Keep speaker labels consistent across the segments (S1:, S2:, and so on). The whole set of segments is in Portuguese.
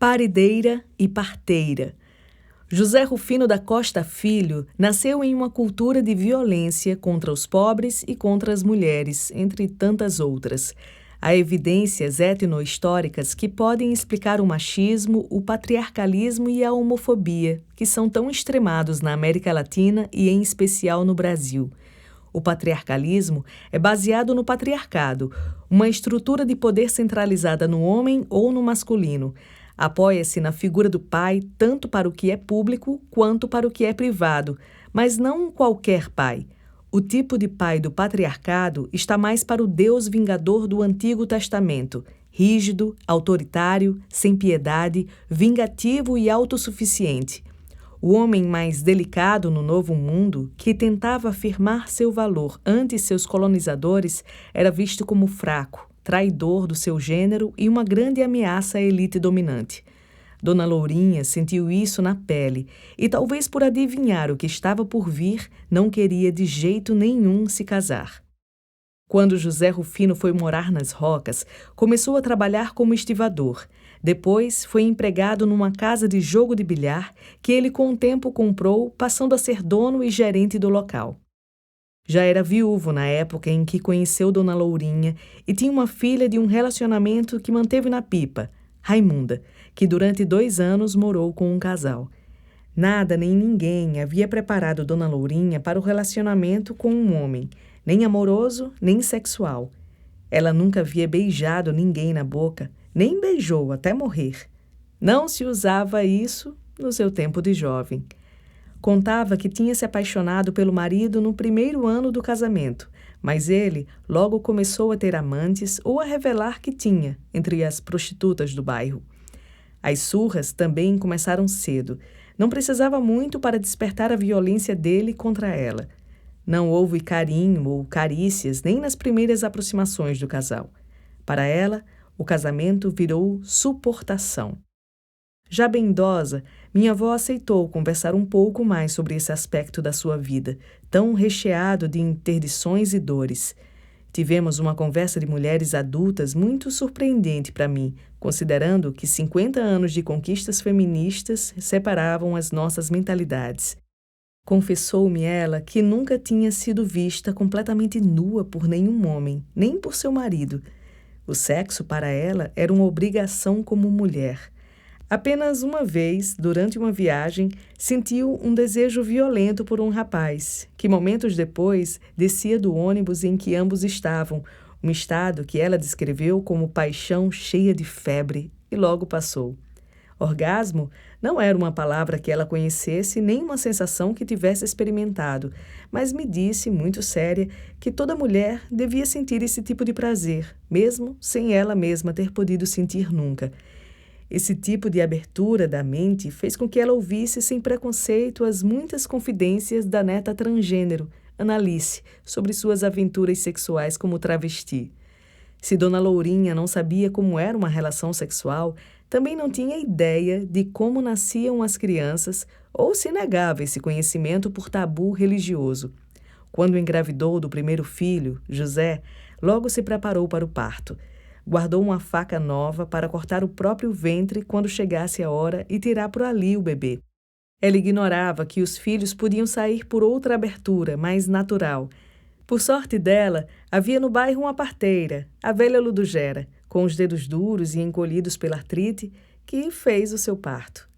S1: Paredeira e parteira. José Rufino da Costa Filho nasceu em uma cultura de violência contra os pobres e contra as mulheres, entre tantas outras. Há evidências etno-históricas que podem explicar o machismo, o patriarcalismo e a homofobia, que são tão extremados na América Latina e em especial no Brasil. O patriarcalismo é baseado no patriarcado, uma estrutura de poder centralizada no homem ou no masculino. Apoia-se na figura do pai tanto para o que é público quanto para o que é privado, mas não qualquer pai. O tipo de pai do patriarcado está mais para o Deus vingador do Antigo Testamento, rígido, autoritário, sem piedade, vingativo e autossuficiente. O homem mais delicado no Novo Mundo, que tentava afirmar seu valor ante seus colonizadores, era visto como fraco, traidor do seu gênero e uma grande ameaça à elite dominante. Dona Lourinha sentiu isso na pele e, talvez por adivinhar o que estava por vir, não queria de jeito nenhum se casar. Quando José Rufino foi morar nas Rocas, começou a trabalhar como estivador. Depois, foi empregado numa casa de jogo de bilhar que ele com o tempo comprou, passando a ser dono e gerente do local. Já era viúvo na época em que conheceu Dona Lourinha e tinha uma filha de um relacionamento que manteve na pipa, Raimunda, que durante 2 anos morou com um casal. Nada nem ninguém havia preparado Dona Lourinha para o relacionamento com um homem, nem amoroso, nem sexual. Ela nunca havia beijado ninguém na boca, nem beijou até morrer. Não se usava isso no seu tempo de jovem. Contava que tinha se apaixonado pelo marido no primeiro ano do casamento, mas ele logo começou a ter amantes ou a revelar que tinha entre as prostitutas do bairro. As surras também começaram cedo. Não precisava muito para despertar a violência dele contra ela. Não houve carinho ou carícias nem nas primeiras aproximações do casal. Para ela, o casamento virou suportação. Já bem idosa, minha avó aceitou conversar um pouco mais sobre esse aspecto da sua vida, tão recheado de interdições e dores. Tivemos uma conversa de mulheres adultas muito surpreendente para mim, considerando que 50 anos de conquistas feministas separavam as nossas mentalidades. Confessou-me ela que nunca tinha sido vista completamente nua por nenhum homem, nem por seu marido. O sexo para ela era uma obrigação como mulher. Apenas uma vez, durante uma viagem, sentiu um desejo violento por um rapaz, que momentos depois descia do ônibus em que ambos estavam, um estado que ela descreveu como paixão cheia de febre, e logo passou. Orgasmo não era uma palavra que ela conhecesse nem uma sensação que tivesse experimentado, mas me disse, muito séria, que toda mulher devia sentir esse tipo de prazer, mesmo sem ela mesma ter podido sentir nunca. Esse tipo de abertura da mente fez com que ela ouvisse sem preconceito as muitas confidências da neta transgênero, Analice, sobre suas aventuras sexuais como travesti. Se Dona Lourinha não sabia como era uma relação sexual, também não tinha ideia de como nasciam as crianças ou se negava esse conhecimento por tabu religioso. Quando engravidou do primeiro filho, José, logo se preparou para o parto. Guardou uma faca nova para cortar o próprio ventre quando chegasse a hora e tirar por ali o bebê. Ela ignorava que os filhos podiam sair por outra abertura, mais natural. Por sorte dela, havia no bairro uma parteira, a velha Ludugera, com os dedos duros e encolhidos pela artrite, que fez o seu parto.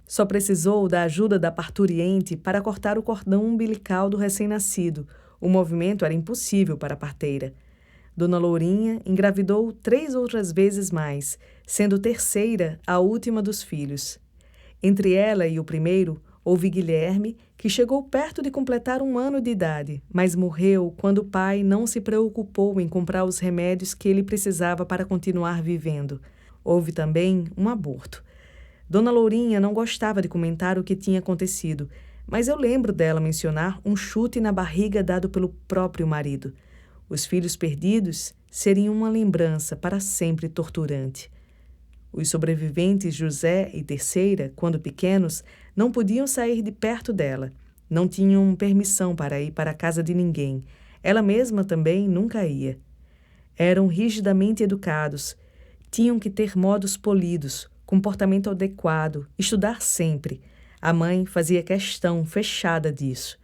S1: Só precisou da ajuda da parturiente para cortar o cordão umbilical do recém-nascido. O movimento era impossível para a parteira. Dona Lourinha engravidou 3 outras vezes mais, sendo terceira a última dos filhos. Entre ela e o primeiro, houve Guilherme, que chegou perto de completar 1 ano de idade, mas morreu quando o pai não se preocupou em comprar os remédios que ele precisava para continuar vivendo. Houve também um aborto. Dona Lourinha não gostava de comentar o que tinha acontecido, mas eu lembro dela mencionar um chute na barriga dado pelo próprio marido. Os filhos perdidos seriam uma lembrança para sempre torturante. Os sobreviventes José e Terceira, quando pequenos, não podiam sair de perto dela. Não tinham permissão para ir para a casa de ninguém. Ela mesma também nunca ia. Eram rigidamente educados. Tinham que ter modos polidos, comportamento adequado, estudar sempre. A mãe fazia questão fechada disso.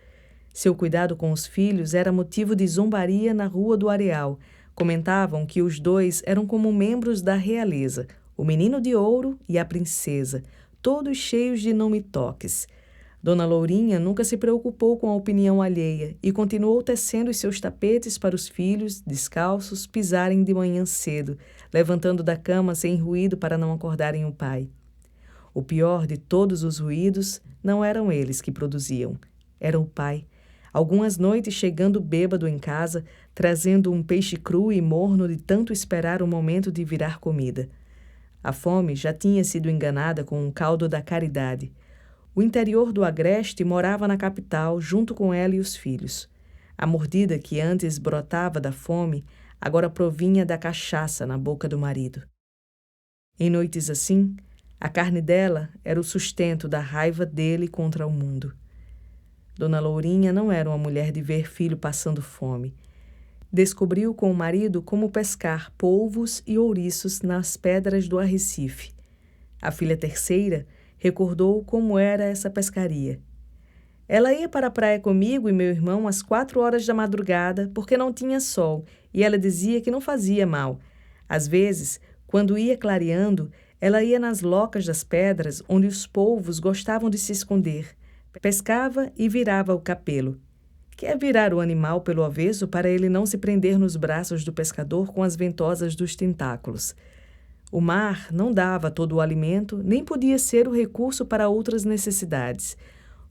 S1: Seu cuidado com os filhos era motivo de zombaria na Rua do Areal. Comentavam que os dois eram como membros da realeza, o menino de ouro e a princesa, todos cheios de não-me-toques. Dona Lourinha nunca se preocupou com a opinião alheia e continuou tecendo os seus tapetes para os filhos, descalços, pisarem de manhã cedo, levantando da cama sem ruído para não acordarem o pai. O pior de todos os ruídos não eram eles que produziam, era o pai. Algumas noites chegando bêbado em casa, trazendo um peixe cru e morno de tanto esperar o momento de virar comida. A fome já tinha sido enganada com um caldo da caridade. O interior do agreste morava na capital, junto com ela e os filhos. A mordida que antes brotava da fome, agora provinha da cachaça na boca do marido. Em noites assim, a carne dela era o sustento da raiva dele contra o mundo. Dona Lourinha não era uma mulher de ver filho passando fome. Descobriu com o marido como pescar polvos e ouriços nas pedras do arrecife. A filha terceira recordou como era essa pescaria. Ela ia para a praia comigo e meu irmão às 4 horas da madrugada porque não tinha sol e ela dizia que não fazia mal. Às vezes, quando ia clareando, ela ia nas locas das pedras onde os polvos gostavam de se esconder. Pescava e virava o capelo. Quer virar o animal pelo avesso para ele não se prender nos braços do pescador com as ventosas dos tentáculos. O mar não dava todo o alimento, nem podia ser o recurso para outras necessidades.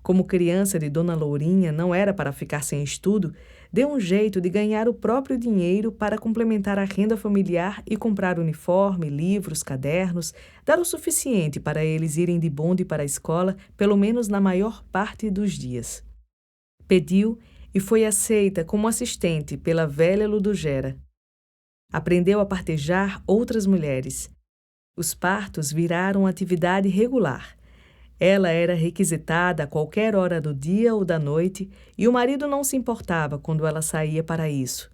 S1: Como criança de Dona Lourinha não era para ficar sem estudo, deu um jeito de ganhar o próprio dinheiro para complementar a renda familiar e comprar uniforme, livros, cadernos, dar o suficiente para eles irem de bonde para a escola, pelo menos na maior parte dos dias. Pediu e foi aceita como assistente pela velha Ludogera. Aprendeu a partejar outras mulheres. Os partos viraram atividade regular. Ela era requisitada a qualquer hora do dia ou da noite e o marido não se importava quando ela saía para isso.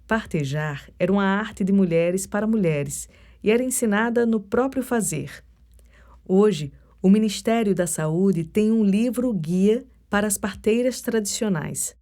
S1: Partejar era uma arte de mulheres para mulheres e era ensinada no próprio fazer. Hoje, o Ministério da Saúde tem um livro-guia para as parteiras tradicionais.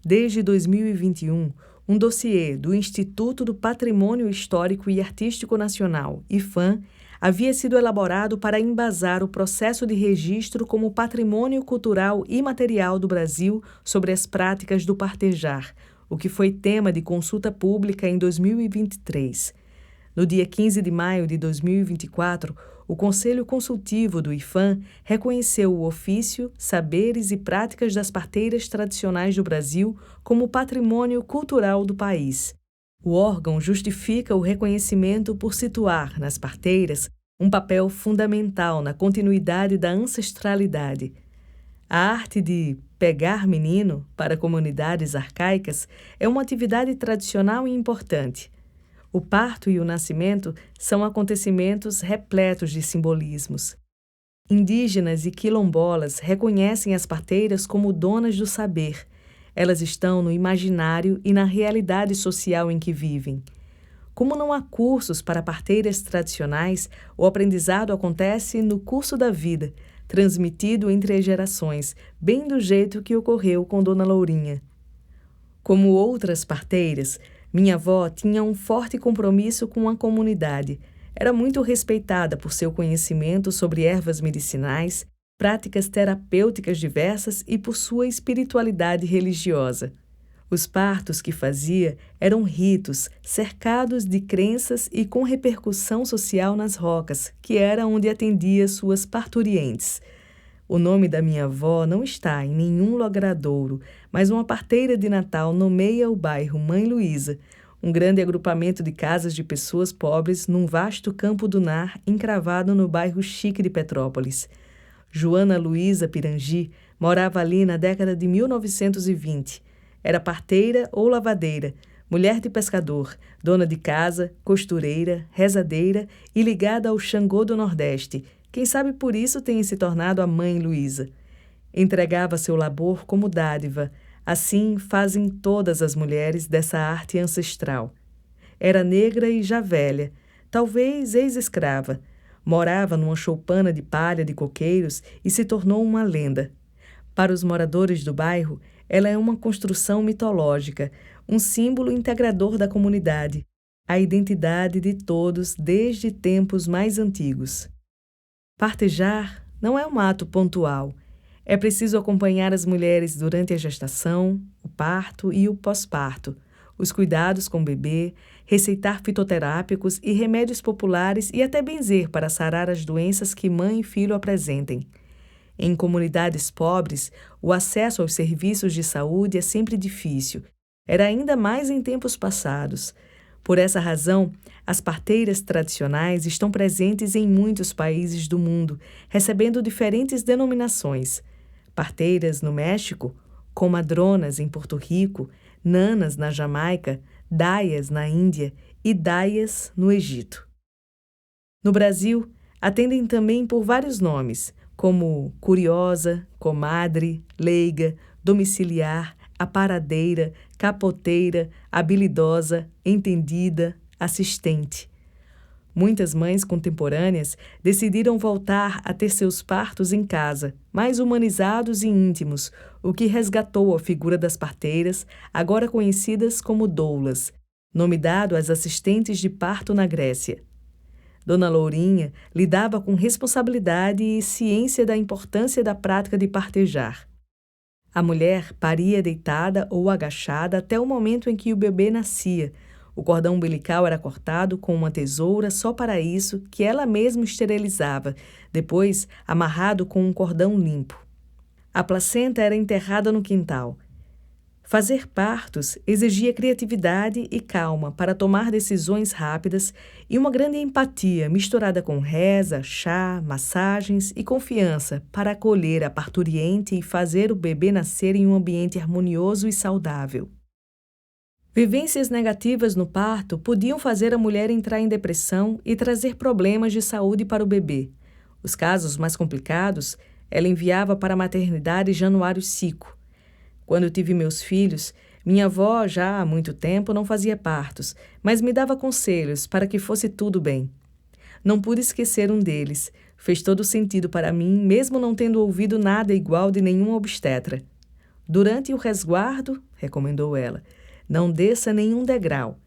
S1: Desde 2021, um dossiê do Instituto do Patrimônio Histórico e Artístico Nacional, IPHAN, havia sido elaborado para embasar o processo de registro como patrimônio cultural imaterial do Brasil sobre as práticas do partejar, o que foi tema de consulta pública em 2023. No dia 15 de maio de 2024, o Conselho Consultivo do IPHAN reconheceu o ofício, saberes e práticas das parteiras tradicionais do Brasil como patrimônio cultural do país. O órgão justifica o reconhecimento por situar, nas parteiras, um papel fundamental na continuidade da ancestralidade. A arte de pegar menino, para comunidades arcaicas, é uma atividade tradicional e importante. O parto e o nascimento são acontecimentos repletos de simbolismos. Indígenas e quilombolas reconhecem as parteiras como donas do saber. Elas estão no imaginário e na realidade social em que vivem. Como não há cursos para parteiras tradicionais, o aprendizado acontece no curso da vida, transmitido entre as gerações, bem do jeito que ocorreu com Dona Lourinha. Como outras parteiras, minha avó tinha um forte compromisso com a comunidade. Era muito respeitada por seu conhecimento sobre ervas medicinais, práticas terapêuticas diversas e por sua espiritualidade religiosa. Os partos que fazia eram ritos, cercados de crenças e com repercussão social nas rocas, que era onde atendia suas parturientes. O nome da minha avó não está em nenhum logradouro, mas uma parteira de Natal nomeia o bairro Mãe Luísa, um grande agrupamento de casas de pessoas pobres num vasto campo dunar encravado no bairro chique de Petrópolis. Joana Luísa Pirangi morava ali na década de 1920. Era parteira ou lavadeira, mulher de pescador, dona de casa, costureira, rezadeira e ligada ao Xangô do Nordeste. Quem sabe por isso tenha se tornado a Mãe Luísa. Entregava seu labor como dádiva. Assim fazem todas as mulheres dessa arte ancestral. Era negra e já velha, talvez ex-escrava. Morava numa choupana de palha de coqueiros e se tornou uma lenda. Para os moradores do bairro, ela é uma construção mitológica, um símbolo integrador da comunidade, a identidade de todos desde tempos mais antigos. Partejar não é um ato pontual. É preciso acompanhar as mulheres durante a gestação, o parto e o pós-parto, os cuidados com o bebê, receitar fitoterápicos e remédios populares e até benzer para sarar as doenças que mãe e filho apresentem. Em comunidades pobres, o acesso aos serviços de saúde é sempre difícil. Era ainda mais em tempos passados. Por essa razão, as parteiras tradicionais estão presentes em muitos países do mundo, recebendo diferentes denominações. Parteiras no México, comadronas em Porto Rico, nanas na Jamaica, daias na Índia e daias no Egito. No Brasil, atendem também por vários nomes, como curiosa, comadre, leiga, domiciliar, aparadeira, capoteira, habilidosa, entendida, assistente. Muitas mães contemporâneas decidiram voltar a ter seus partos em casa, mais humanizados e íntimos, o que resgatou a figura das parteiras, agora conhecidas como doulas, nome dado às assistentes de parto na Grécia. Dona Lourinha lidava com responsabilidade e ciência da importância da prática de partejar. A mulher paria deitada ou agachada até o momento em que o bebê nascia. O cordão umbilical era cortado com uma tesoura só para isso, que ela mesma esterilizava, depois amarrado com um cordão limpo. A placenta era enterrada no quintal. Fazer partos exigia criatividade e calma para tomar decisões rápidas e uma grande empatia misturada com reza, chá, massagens e confiança para acolher a parturiente e fazer o bebê nascer em um ambiente harmonioso e saudável. Vivências negativas no parto podiam fazer a mulher entrar em depressão e trazer problemas de saúde para o bebê. Os casos mais complicados, ela enviava para a maternidade Januário Sico. Quando eu tive meus filhos, minha avó já há muito tempo não fazia partos, mas me dava conselhos para que fosse tudo bem. Não pude esquecer um deles. Fez todo sentido para mim, mesmo não tendo ouvido nada igual de nenhum obstetra. Durante o resguardo, recomendou ela, não desça nenhum degrau.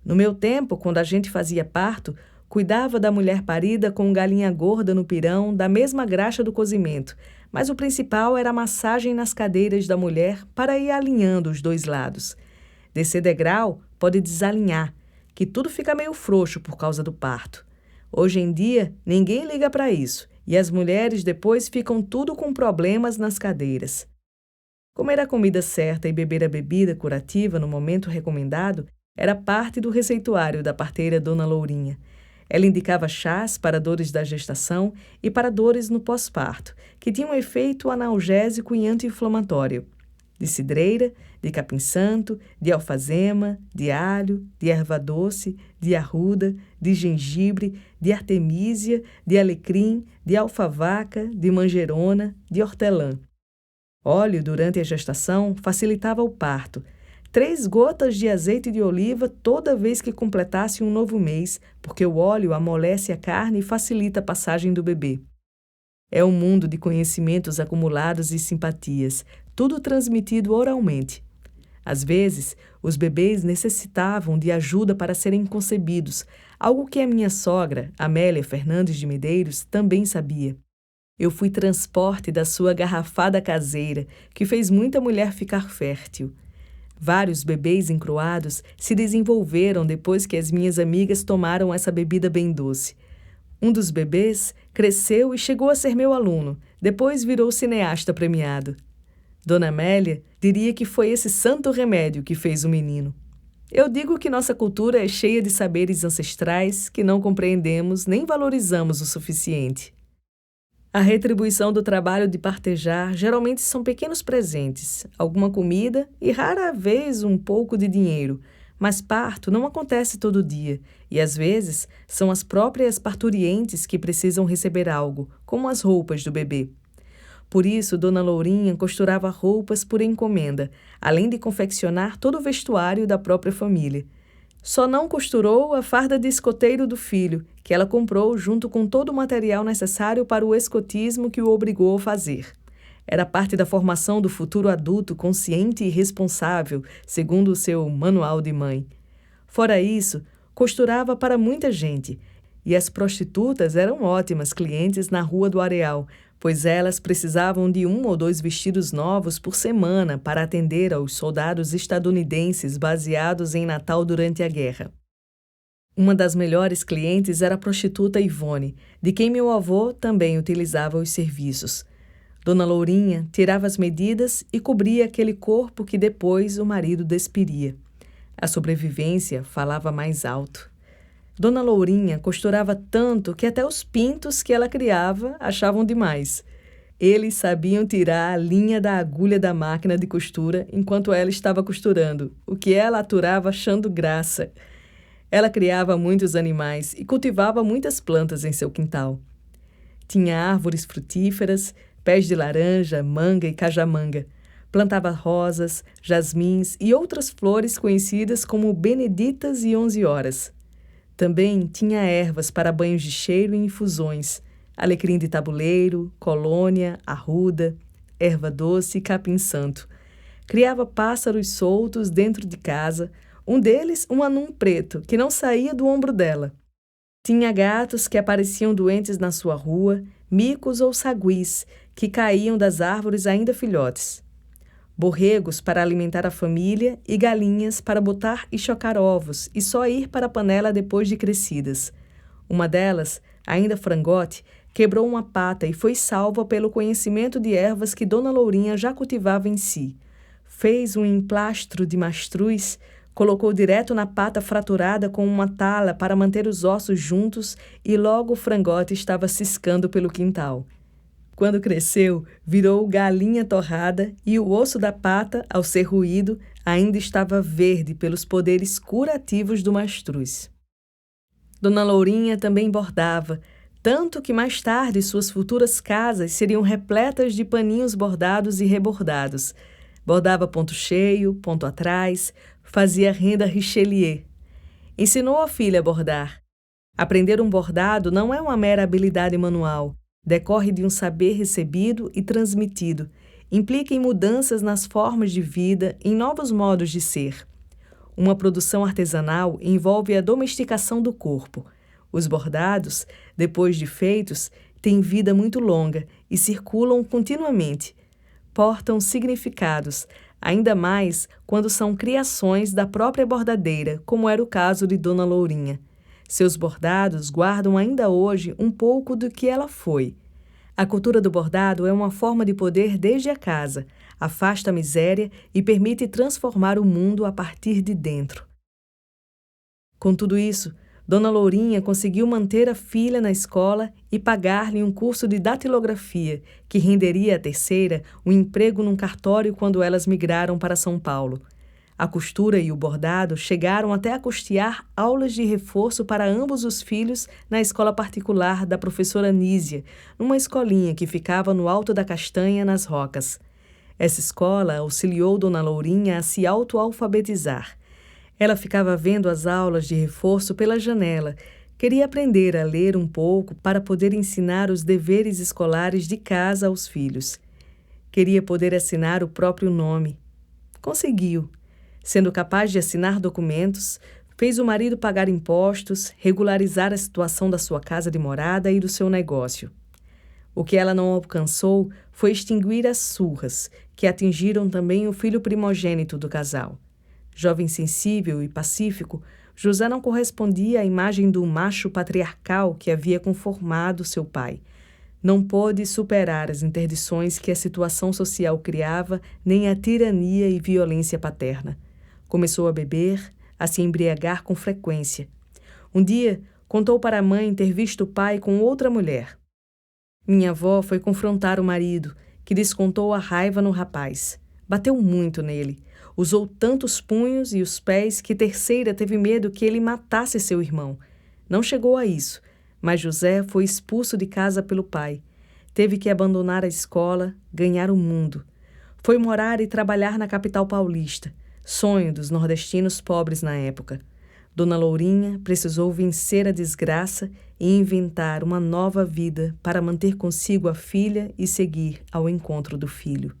S1: No meu tempo, quando a gente fazia parto, cuidava da mulher parida com galinha gorda no pirão, da mesma graxa do cozimento, mas o principal era a massagem nas cadeiras da mulher para ir alinhando os dois lados. Descer degrau pode desalinhar, que tudo fica meio frouxo por causa do parto. Hoje em dia, ninguém liga para isso, e as mulheres depois ficam tudo com problemas nas cadeiras. Comer a comida certa e beber a bebida curativa no momento recomendado era parte do receituário da parteira Dona Lourinha. Ela indicava chás para dores da gestação e para dores no pós-parto, que tinham um efeito analgésico e anti-inflamatório. De cidreira, de capim-santo, de alfazema, de alho, de erva doce, de arruda, de gengibre, de artemísia, de alecrim, de alfavaca, de manjerona, de hortelã. Óleo durante a gestação facilitava o parto. 3 gotas de azeite de oliva toda vez que completasse um novo mês, porque o óleo amolece a carne e facilita a passagem do bebê. É um mundo de conhecimentos acumulados e simpatias, tudo transmitido oralmente. Às vezes, os bebês necessitavam de ajuda para serem concebidos, algo que a minha sogra, Amélia Fernandes de Medeiros, também sabia. Eu fui transporte da sua garrafada caseira, que fez muita mulher ficar fértil. Vários bebês encruados se desenvolveram depois que as minhas amigas tomaram essa bebida bem doce. Um dos bebês cresceu e chegou a ser meu aluno, depois virou cineasta premiado. Dona Amélia diria que foi esse santo remédio que fez o menino. Eu digo que nossa cultura é cheia de saberes ancestrais que não compreendemos nem valorizamos o suficiente. A retribuição do trabalho de partejar geralmente são pequenos presentes, alguma comida e rara vez um pouco de dinheiro, mas parto não acontece todo dia e às vezes são as próprias parturientes que precisam receber algo, como as roupas do bebê. Por isso, Dona Lourinha costurava roupas por encomenda, além de confeccionar todo o vestuário da própria família. Só não costurou a farda de escoteiro do filho, que ela comprou junto com todo o material necessário para o escotismo que o obrigou a fazer. Era parte da formação do futuro adulto consciente e responsável, segundo o seu manual de mãe. Fora isso, costurava para muita gente, e as prostitutas eram ótimas clientes na Rua do Areal, pois elas precisavam de 1 ou 2 vestidos novos por semana para atender aos soldados estadunidenses baseados em Natal durante a guerra. Uma das melhores clientes era a prostituta Ivone, de quem meu avô também utilizava os serviços. Dona Lourinha tirava as medidas e cobria aquele corpo que depois o marido despiria. A sobrevivência falava mais alto. Dona Lourinha costurava tanto que até os pintos que ela criava achavam demais. Eles sabiam tirar a linha da agulha da máquina de costura enquanto ela estava costurando, o que ela aturava achando graça. Ela criava muitos animais e cultivava muitas plantas em seu quintal. Tinha árvores frutíferas, pés de laranja, manga e cajamanga. Plantava rosas, jasmins e outras flores conhecidas como beneditas e 11 horas. Também tinha ervas para banhos de cheiro e infusões, alecrim de tabuleiro, colônia, arruda, erva doce e capim-santo. Criava pássaros soltos dentro de casa, um deles um anum preto, que não saía do ombro dela. Tinha gatos que apareciam doentes na sua rua, micos ou saguis, que caíam das árvores ainda filhotes. Borregos para alimentar a família e galinhas para botar e chocar ovos e só ir para a panela depois de crescidas. Uma delas, ainda frangote, quebrou uma pata e foi salva pelo conhecimento de ervas que Dona Lourinha já cultivava em si. Fez um emplastro de mastruz, colocou direto na pata fraturada com uma tala para manter os ossos juntos e logo o frangote estava ciscando pelo quintal. Quando cresceu, virou galinha torrada e o osso da pata, ao ser roído, ainda estava verde pelos poderes curativos do mastruz. Dona Lourinha também bordava, tanto que mais tarde suas futuras casas seriam repletas de paninhos bordados e rebordados. Bordava ponto cheio, ponto atrás, fazia renda Richelieu. Ensinou a filha a bordar. Aprender um bordado não é uma mera habilidade manual. Decorre de um saber recebido e transmitido, implica em mudanças nas formas de vida, em novos modos de ser. Uma produção artesanal envolve a domesticação do corpo. Os bordados, depois de feitos, têm vida muito longa e circulam continuamente. Portam significados, ainda mais quando são criações da própria bordadeira, como era o caso de Dona Lourinha. Seus bordados guardam ainda hoje um pouco do que ela foi. A cultura do bordado é uma forma de poder desde a casa, afasta a miséria e permite transformar o mundo a partir de dentro. Com tudo isso, Dona Lourinha conseguiu manter a filha na escola e pagar-lhe um curso de datilografia, que renderia à terceira um emprego num cartório quando elas migraram para São Paulo. A costura e o bordado chegaram até a custear aulas de reforço para ambos os filhos na escola particular da professora Nísia, numa escolinha que ficava no Alto da Castanha, nas Rocas. Essa escola auxiliou Dona Lourinha a se autoalfabetizar. Ela ficava vendo as aulas de reforço pela janela. Queria aprender a ler um pouco para poder ensinar os deveres escolares de casa aos filhos. Queria poder assinar o próprio nome. Conseguiu. Sendo capaz de assinar documentos, fez o marido pagar impostos, regularizar a situação da sua casa de morada e do seu negócio. O que ela não alcançou foi extinguir as surras, que atingiram também o filho primogênito do casal. Jovem sensível e pacífico, José não correspondia à imagem do macho patriarcal que havia conformado seu pai. Não pôde superar as interdições que a situação social criava, nem a tirania e violência paterna. Começou a beber, a se embriagar com frequência. Um dia, contou para a mãe ter visto o pai com outra mulher. Minha avó foi confrontar o marido, que descontou a raiva no rapaz. Bateu muito nele. Usou tantos punhos e os pés que terceira teve medo que ele matasse seu irmão. Não chegou a isso, mas José foi expulso de casa pelo pai. Teve que abandonar a escola, ganhar o mundo. Foi morar e trabalhar na capital paulista, sonho dos nordestinos pobres na época. Dona Lourinha precisou vencer a desgraça e inventar uma nova vida para manter consigo a filha e seguir ao encontro do filho.